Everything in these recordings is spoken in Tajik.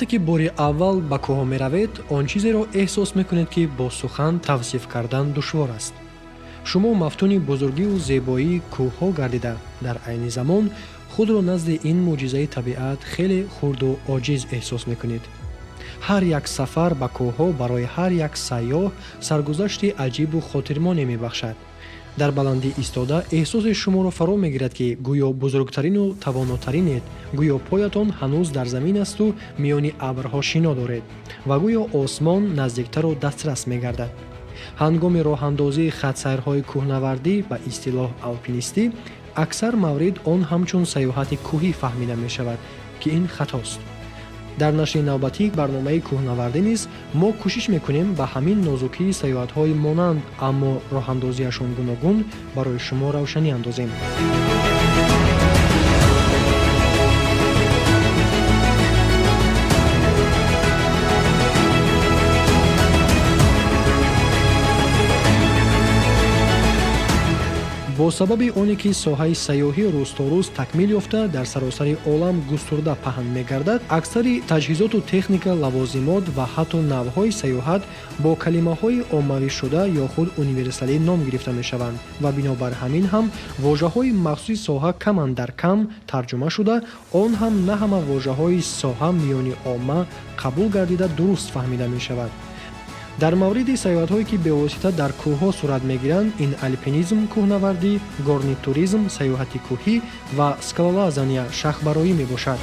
ки бори аввал ба кӯҳҳо меравед, он чизеро эҳсос мекунед ки бо сухан тавсиф кардан душвор аст. шумо мафтуни бузургию зебоии кӯҳҳо гардида, дар айни замон худро назди ин мӯъҷизаи табиат хеле хурду оҷиз эҳсос мекунед. ҳар як сафар ба кӯҳҳо барои ҳар як сайёҳ саргузашти аҷибу хотирмоне мебахшад. дар баландӣ истода эҳсоси шуморо фаро мегирад ки гӯё бузургтарину тавонотаринед, гӯё поятон ҳанӯз дар замин асту миёни абрҳо шино доред ва гӯё осмон наздиктару дастрас мегардад. ҳангоми роҳандозии хатсайрҳои кӯҳнавардӣ ба истилоҳ алпинистӣ аксар маврид он ҳамчун саёҳати кӯҳӣ фаҳмида мешавад ки ин хатост. дар нашри навбатӣ барномаи кӯҳнавардӣ низ мо кӯшиш мекунем ба ҳамин нозукии саёҳатҳои монанд аммо роҳандозиашон гуногун барои шумо равшанӣ андозем. бо сабаби оне ки соҳаи сайёҳӣ рӯзторӯз такмил ёфта дар саросари олам густурда паҳн мегардад, аксари таҷҳизоту техника, лавозимот ва ҳатто навъҳои сайёҳат бо калимаҳои оммавишуда ё худ универсалӣ ном гирифта мешаванд ва бинобар ҳамин ҳам вожаҳои махсуси соҳа каман дар кам тарҷума шуда, он ҳам на ҳама вожаҳои соҳа миёни омма қабул гардида дуруст фаҳмида мешавад. дар мавриди саёҳатҳое ки бевосита дар кӯҳҳо сурат мегиранд, ин альпинизм кӯҳнавардӣ, горнитуризм саёҳати кӯҳӣ ва скалолазания шахбароӣ мебошад.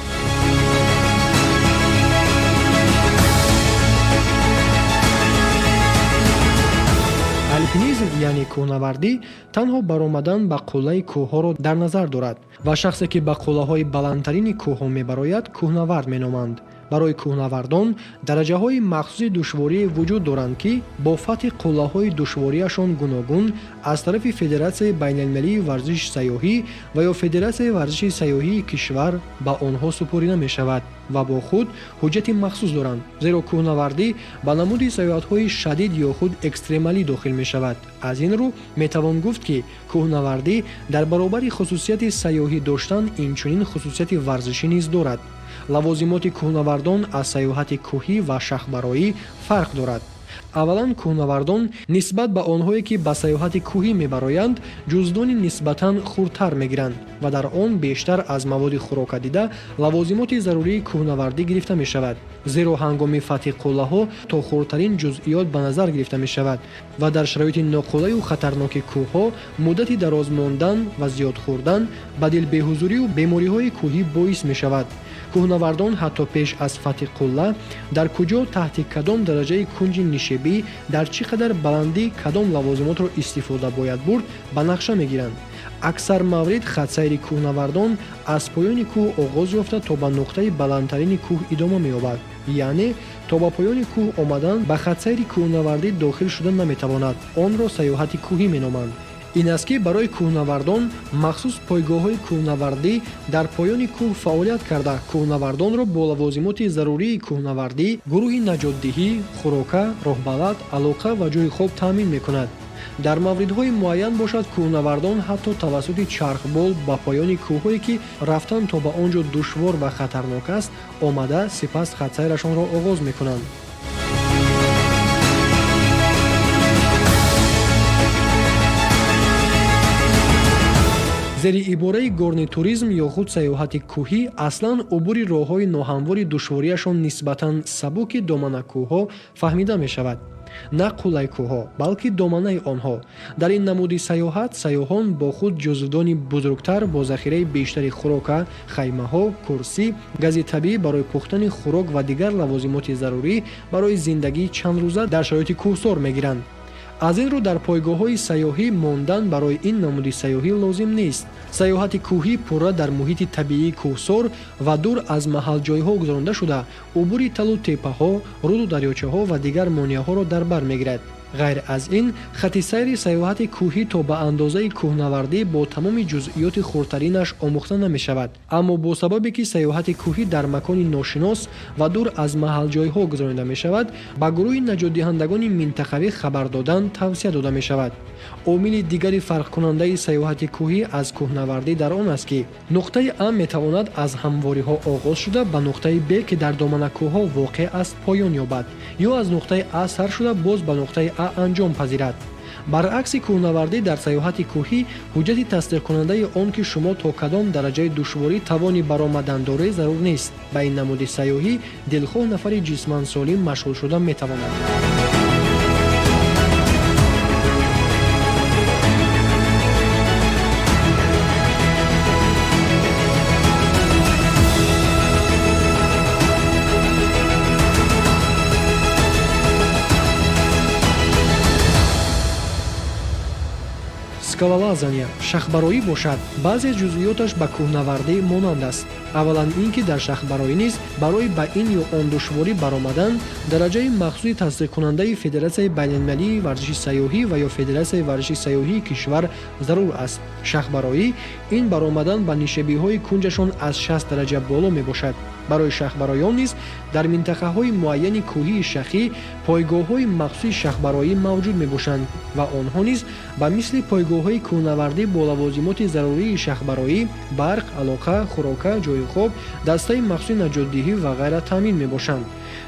альпинизм яъне кӯҳнавардӣ танҳо баромадан ба қуллаи кӯҳҳоро дар назар дорад ва шахсе ки ба қуллаҳои баландтарини кӯҳҳо мебарояд кӯҳнавард меноманд. барои кӯҳнавардон дараҷаҳои махсуси душворие вуҷуд доранд ки бо фатҳи қуллаҳои душвориашон гуногун аз тарафи Федератсияи байналмилалии варзиши сайёҳӣ ва ё Федератсияи варзиши сайёҳии кишвар ба онҳо супорида мешавад ва бо худ ҳуҷҷати махсус доранд, зеро кӯҳнавардӣ ба намуди саёҳатҳои шадид ё худ экстремалӣ дохил мешавад. аз ин рӯ метавон гуфт ки кӯҳнавардӣ дар баробари хусусияти сайёҳӣ доштан инчунин хусусияти варзишӣ низ дорад. лавозимоти кӯҳнавардон аз саёҳати кӯҳӣ ва шахбароӣ фарқ дорад. аввалан кӯҳнавардон нисбат ба онҳое ки ба саёҳати кӯҳӣ мебароянд ҷуздони нисбатан хурдтар мегиранд ва дар он бештар аз маводи хӯрокадида лавозимоти зарурии кӯҳнавардӣ гирифта мешавад, зеро ҳангоми фатҳи қуллаҳо то хурдтарин ҷузъиёт ба назар гирифта мешавад ва дар шароити ноқулаю хатарноки кӯҳҳо муддати дароз мондан ва зиёд хӯрдан ба дилбеҳузурию бемориҳои кӯҳӣ боис мешавад. кӯҳнавардон ҳатто пеш аз фатҳи қулла дар куҷо таҳти кадом дараҷаи кунҷи нишебӣ дар чӣ қадар баландӣ кадом лавозимотро истифода бояд бурд ба нақша мегиранд. аксар маврид хатсайри кӯҳнавардон аз поёни кӯҳ оғоз ёфта то ба нуқтаи баландтарини кӯҳ идома меёбад, яъне то ба поёни кӯҳ омадан ба хатсайри кӯҳнавардӣ дохил шуда наметавонад. онро саёҳати кӯҳӣ меноманд. ин аст ки барои кӯҳнавардон махсус пойгоҳҳои кӯҳнавардӣ дар поёни кӯҳ фаъолият карда кӯҳнавардонро бо лавозимоти зарурии кӯҳнавардӣ, гурӯҳи наҷотдиҳӣ, хӯрока, роҳбалад, алоқа ва ҷойи хоб таъмин мекунад. дар мавридҳои муайян бошад кӯҳнавардон ҳатто тавассути чархбол ба поёни кӯҳҳое ки рафтан то ба он ҷо душвор ва хатарнок аст омада сипас хатсайрашонро оғоз мекунанд. зери ибораи горнитуризм ё худ саёҳати кӯҳӣ аслан убури роҳҳои ноҳамвори душвориашон нисбатан сабуки доманакӯҳҳо фаҳмида мешавад. на қуллаи кӯҳҳо, балки доманаи онҳо. дар ин намуди саёҳат сайёҳон бо худ ҷузвдони бузургтар бо захираи бештари хӯрока, хаймаҳо, курсӣ, гази табиӣ барои пухтани хӯрок ва дигар лавозимоти зарурӣ барои зиндагии чандрӯза дар шароити кӯҳсор мегиранд. аз ин рӯ дар пойгоҳҳои сайёҳӣ мондан барои ин намуди сайёҳӣ лозим нест. саёҳати кӯҳӣ пурра дар муҳити табиии кӯҳсор ва дур аз маҳалҷойҳо гузаронда шуда убури талу теппаҳо, руду дарёчаҳо ва дигар монеаҳоро дар бар мегирад. غیر از این خط سیر سیاحت کوهی تا به اندازه کوهنوردی با تمام جزئیات خردترینش آموخته نمی شود، اما با سببی که سیاحت کوهی در مکان ناشناس و دور از محل جایها گذرانده می شود، به گروه نجات دهندگان منطقوی خبر دادن توصیه داده می شود. عامل دیگری فرق کننده سیاحت کوهی از کوهنوردی در آن است که نقطه A می تواند از همواری ها آغاز شده به نقطه B که در دامن کوه ها واقع است پایان یابد، یا از نقطه A سر شده باز به نقطه A انجام پذیرد. برعکس کوهنوردی در سیاحت کوهی حجت تصدیق کننده آن که شما تا کدام درجه دشواری توانی برآمدن دارید ضرور نیست. به این نمود سیاحی دلخواه نفر جسماً سالم مشغول شدن می تواند. скалолазания шахбароӣ бошад, баъзе ҷузъиёташ ба кӯҳнавардӣ монанд аст. аввалан ин ки дар шахбароӣ низ барои ба ин ё он душворӣ баромадан дараҷаи махсуси тасдиқкунандаи Федератсияи байналмилалии варзиши сайёҳӣ ва ё Федератсияи варзиши сайёҳии кишвар зарур аст. шахбароӣ ин баромадан ба нишебиҳои кунҷашон аз 60 дараҷа боло мебошад. барои шахбароён низ дар минтақаҳои муайяни кӯҳии шахӣ пойгоҳҳои махсуси шахбароӣ мавҷуд мебошанд ва онҳо низ ба мисли пойгоҳҳои кӯҳнавардӣ бо лавозимоти зарурии шахбароӣ, барқ, алоқа, хӯрока, ҷойи хоб, дастаи махсуси наҷотдиҳӣ ва ғайра таъмин мебошанд.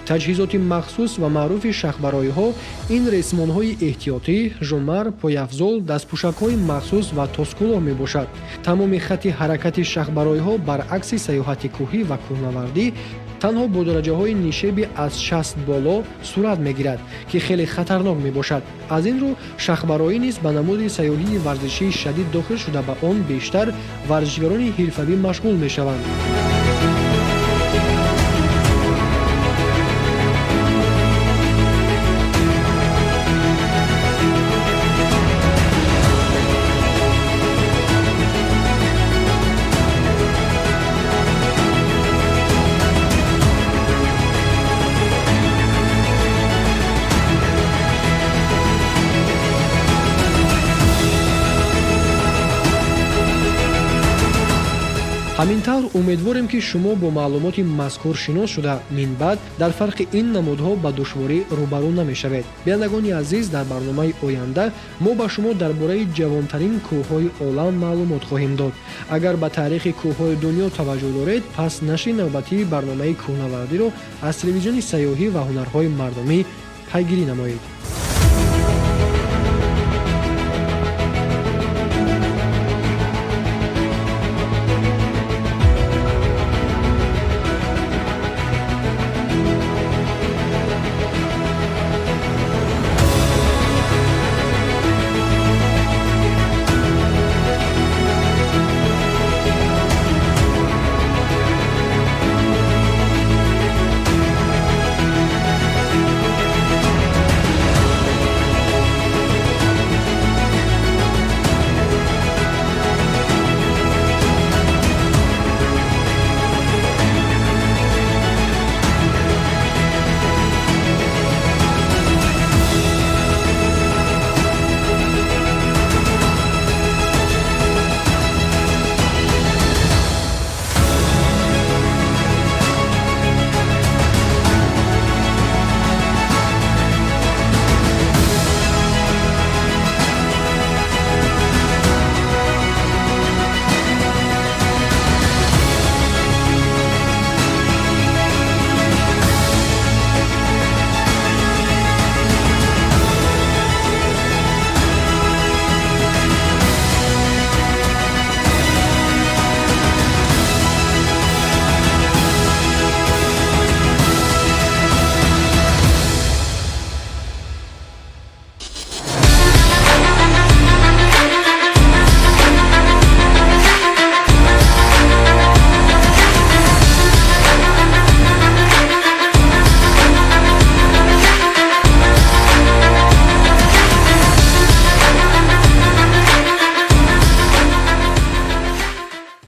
таҷҳизоти махсус ва маъруфи шахбароиҳо ин ресмонҳои эҳтиётӣ, жумар, пойафзол, дастпӯшакҳои махсус ва тоскуло мебошад. тамоми хатти ҳаракати шахбароиҳо баръакси саёҳати кӯҳӣ ва кӯҳнавардӣ танҳо бо дараҷаҳои нишеби аз 60 боло сурат мегирад, ки хеле хатарнок мебошад. аз ин рӯ шахбароӣ низ ба намуди сайёҳии варзишии шадид дохил шуда ба он бештар варзишгарони ҳирфавӣ машғул мешаванд. ҳамин тавр умедворем ки шумо бо маълумоти мазкур шинос шуда минбаъд дар фарқи ин намудҳо ба душворӣ рӯбарӯ намешавед. бинандагони азиз, дар барномаи оянда мо ба шумо дар бораи ҷавонтарин кӯҳҳои олам маълумот хоҳем дод. агар ба таърихи кӯҳҳои дунё таваҷҷӯҳ доред, пас нашри навбатии барномаи кӯҳнавардиро аз телевизиони сайёҳӣ ва ҳунарҳои мардумӣ пайгирӣ намоед.